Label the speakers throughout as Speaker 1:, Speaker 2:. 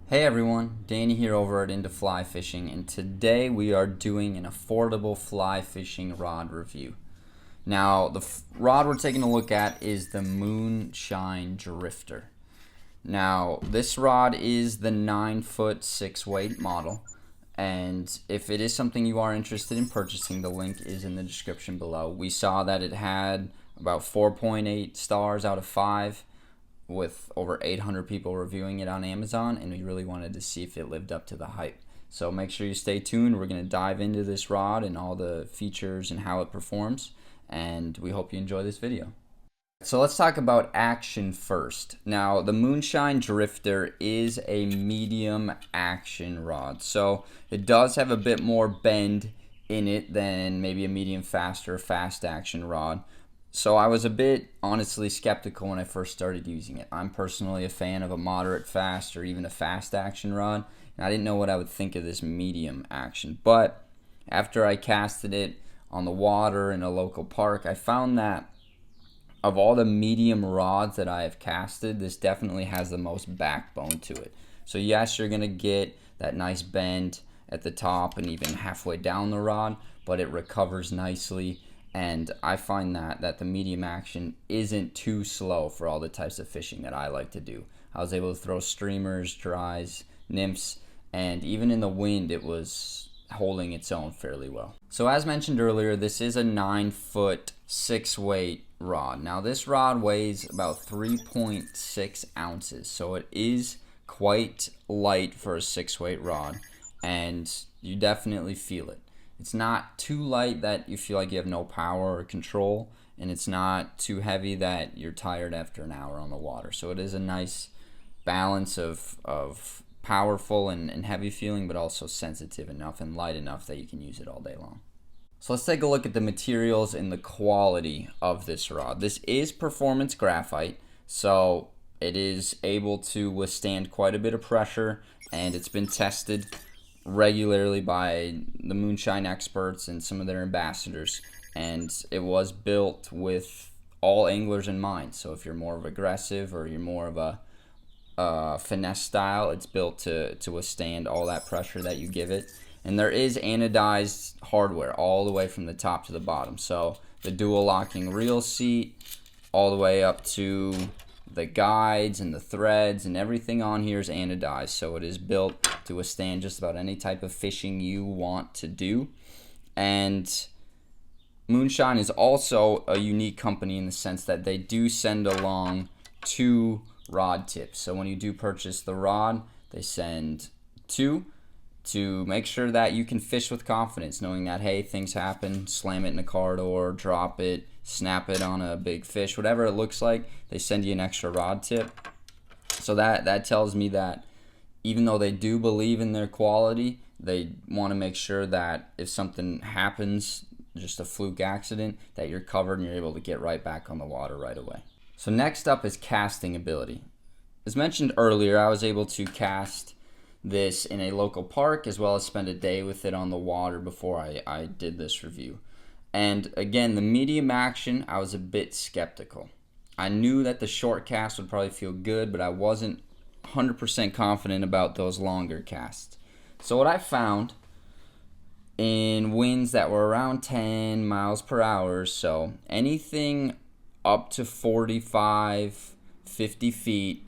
Speaker 1: Hey everyone, Danny here over at Into Fly Fishing, and today we are doing an affordable fly fishing rod review. Now, the rod we're taking a look at is the Moonshine Drifter. Now, this rod is the 9-foot 6-weight model, and if it is something you are interested in purchasing, the link is in the description below. We saw that it had about 4.8 stars out of 5 with over 800 people reviewing it on Amazon, and we really wanted to see if it lived up to the hype. So make sure you stay tuned. We're going to dive into this rod and all the features and how it performs, and we hope you enjoy this video. So let's talk about action first. Now, the Moonshine Drifter is a medium action rod, so it does have a bit more bend in it than maybe a medium fast or fast action rod. So I was a bit honestly skeptical when I first started using it. I'm personally a fan of a moderate fast or even a fast action rod, and I didn't know what I would think of this medium action. But after I casted it on the water in a local park, I found that of all the medium rods that I have casted, this definitely has the most backbone to it. So yes, you're going to get that nice bend at the top and even halfway down the rod, but it recovers nicely. And I find that the medium action isn't too slow for all the types of fishing that I like to do. I was able to throw streamers, dries, nymphs, and even in the wind it was holding its own fairly well. So as mentioned earlier, this is a 9-foot 6-weight rod. Now this rod weighs about 3.6 ounces, so it is quite light for a 6-weight rod, and you definitely feel it. It's not too light that you feel like you have no power or control, and it's not too heavy that you're tired after an hour on the water. So it is a nice balance of powerful and heavy feeling, but also sensitive enough and light enough that you can use it all day long. So let's take a look at the materials and the quality of this rod. This is performance graphite, so it is able to withstand quite a bit of pressure, and it's been tested regularly by the moonshine experts and some of their ambassadors, and it was built with all anglers in mind. So if you're more of aggressive or you're more of a finesse style, it's built to withstand all that pressure that you give it. And there is anodized hardware all the way from the top to the bottom, so the dual locking reel seat all the way up to the guides and the threads and everything on here is anodized, so it is built to withstand just about any type of fishing you want to do. And Moonshine is also a unique company in the sense that they do send along 2 rod tips. So when you do purchase the rod, they send 2 to make sure that you can fish with confidence, knowing that, hey, things happen, slam it in a car door, drop it, snap it on a big fish, whatever it looks like, they send you an extra rod tip. So that tells me that even though they do believe in their quality, they want to make sure that if something happens, just a fluke accident, that you're covered and you're able to get right back on the water right away. So next up is casting ability. As mentioned earlier, I was able to cast this in a local park as well as spend a day with it on the water before I did this review. And again, the medium action, I was a bit skeptical. I knew that the short cast would probably feel good, but I wasn't 100% confident about those longer casts. So what I found in winds that were around 10 miles per hour, so anything up to 45, 50 feet,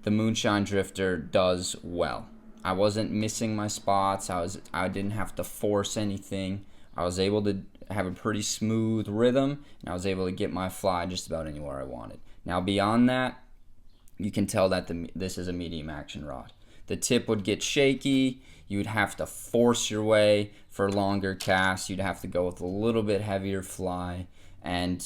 Speaker 1: the Moonshine Drifter does well. I wasn't missing my spots. I didn't have to force anything. I was able to have a pretty smooth rhythm, and I was able to get my fly just about anywhere I wanted. Now beyond that, you can tell that this is a medium action rod. The tip would get shaky. You would have to force your way for longer casts. You'd have to go with a little bit heavier fly, and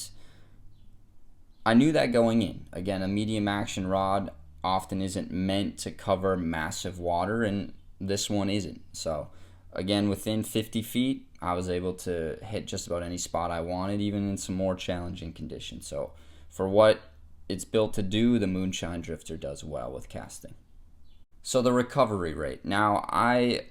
Speaker 1: I knew that going in. Again, a medium action rod often isn't meant to cover massive water, and this one isn't. So again, within 50 feet, I was able to hit just about any spot I wanted, even in some more challenging conditions. So for what it's built to do, the Moonshine Drifter does well with casting. So the recovery rate. Now, I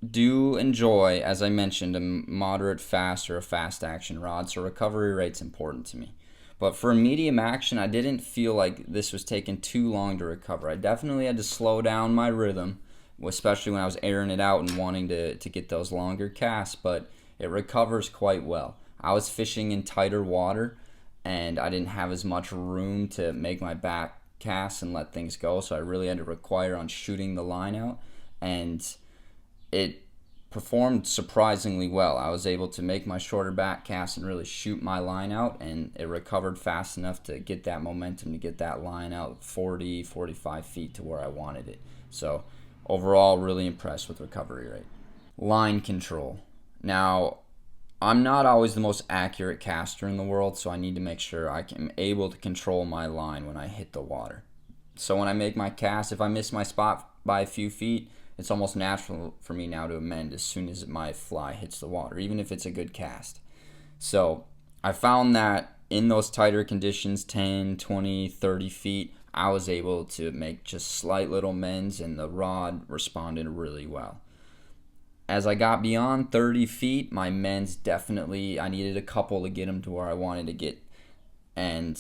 Speaker 1: do enjoy, as I mentioned, a moderate fast or a fast action rod, so recovery rate's important to me. But for medium action, I didn't feel like this was taking too long to recover. I definitely had to slow down my rhythm, especially when I was airing it out and wanting to get those longer casts, but it recovers quite well. I was fishing in tighter water, and I didn't have as much room to make my back cast and let things go, so I really had to require on shooting the line out, and it performed surprisingly well. I was able to make my shorter back cast and really shoot my line out, and it recovered fast enough to get that momentum, to get that line out 40, 45 feet to where I wanted it. So overall, really impressed with recovery rate. Line control. Now, I'm not always the most accurate caster in the world, so I need to make sure I am able to control my line when I hit the water. So when I make my cast, if I miss my spot by a few feet, it's almost natural for me now to amend as soon as my fly hits the water, even if it's a good cast. So I found that in those tighter conditions, 10, 20, 30 feet, I was able to make just slight little mends, and the rod responded really well. As I got beyond 30 feet, my mends definitely, I needed a couple to get them to where I wanted to get. And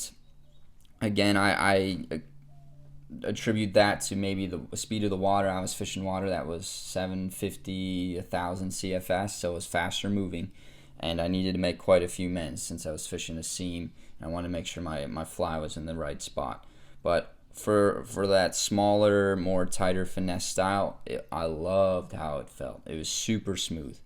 Speaker 1: again, I attribute that to maybe the speed of the water. I was fishing water that was 750, 1000 CFS, so it was faster moving, and I needed to make quite a few mends since I was fishing a seam, and I wanted to make sure my fly was in the right spot. But for that smaller, more tighter finesse style, I loved how it felt. It was super smooth,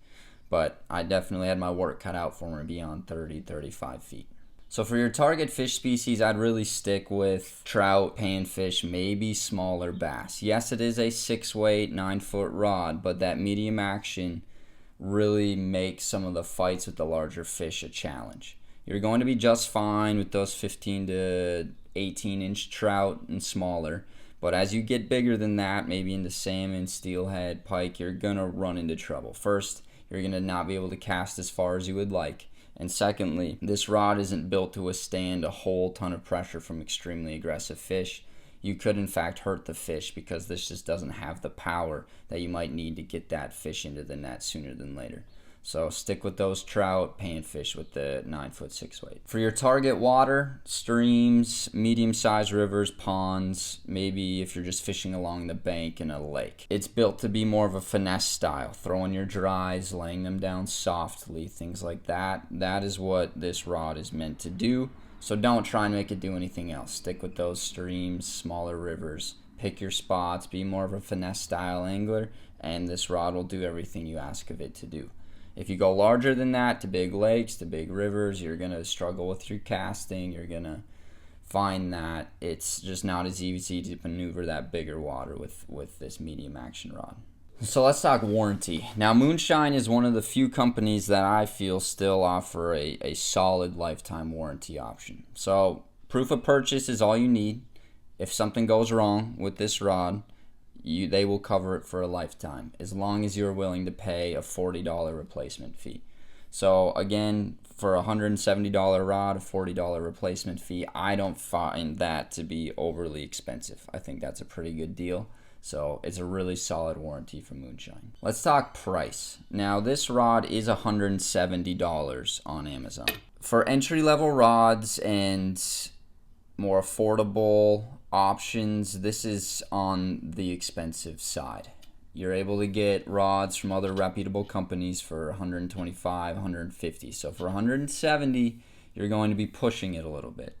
Speaker 1: but I definitely had my work cut out for me beyond 30, 35 feet. So for your target fish species, I'd really stick with trout, panfish, maybe smaller bass. Yes, it is a 6-weight, 9-foot rod, but that medium action really makes some of the fights with the larger fish a challenge. You're going to be just fine with those 15 to 18-inch trout and smaller, but as you get bigger than that, maybe into salmon, steelhead, pike, you're going to run into trouble. First, you're going to not be able to cast as far as you would like. And secondly, this rod isn't built to withstand a whole ton of pressure from extremely aggressive fish. You could in fact hurt the fish because this just doesn't have the power that you might need to get that fish into the net sooner than later. So stick with those trout, panfish with the 9-foot 6-weight. For your target water, streams, medium-sized rivers, ponds, maybe if you're just fishing along the bank in a lake. It's built to be more of a finesse style, throwing your dries, laying them down softly, things like that. That is what this rod is meant to do. So don't try and make it do anything else. Stick with those streams, smaller rivers. Pick your spots, be more of a finesse style angler, and this rod will do everything you ask of it to do. If you go larger than that, to big lakes, to big rivers, you're going to struggle with your casting. You're going to find that it's just not as easy to maneuver that bigger water with this medium action rod. So let's talk warranty. Now, Moonshine is one of the few companies that I feel still offer a solid lifetime warranty option. So proof of purchase is all you need. If something goes wrong with this rod, they will cover it for a lifetime, as long as you're willing to pay a $40 replacement fee. So again, for a $170 rod, a $40 replacement fee, I don't find that to be overly expensive. I think that's a pretty good deal. So it's a really solid warranty from Moonshine. Let's talk price. Now, this rod is $170 on Amazon. For entry-level rods and more affordable options, this is on the expensive side. You're able to get rods from other reputable companies for $125, $150. So for $170, you're going to be pushing it a little bit.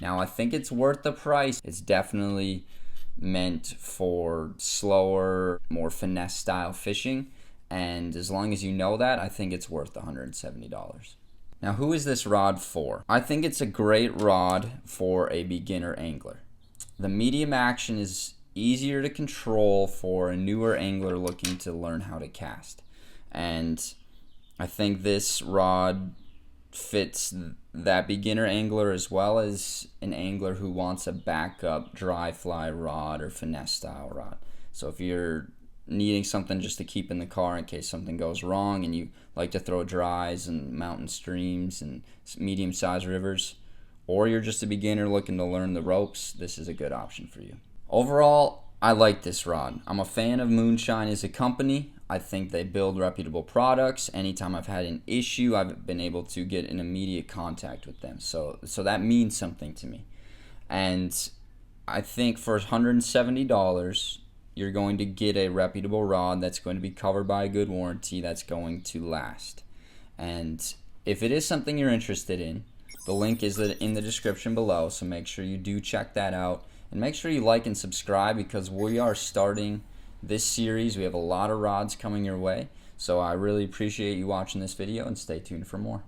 Speaker 1: Now, I think it's worth the price. It's definitely meant for slower, more finesse style fishing, and as long as you know that, I think it's worth $170. Now, who is this rod for? I think it's a great rod for a beginner angler. The medium action is easier to control for a newer angler looking to learn how to cast. And I think this rod fits that beginner angler as well as an angler who wants a backup dry fly rod or finesse style rod. So if you're needing something just to keep in the car in case something goes wrong and you like to throw dries and mountain streams and medium-sized rivers, or you're just a beginner looking to learn the ropes, this is a good option for you. Overall, I like this rod. I'm a fan of Moonshine as a company. I think they build reputable products. Anytime I've had an issue, I've been able to get an immediate contact with them. So that means something to me. And I think for $170, you're going to get a reputable rod that's going to be covered by a good warranty that's going to last. And if it is something you're interested in, the link is in the description below, so make sure you do check that out. And make sure you like and subscribe because we are starting this series. We have a lot of rods coming your way. So I really appreciate you watching this video and stay tuned for more.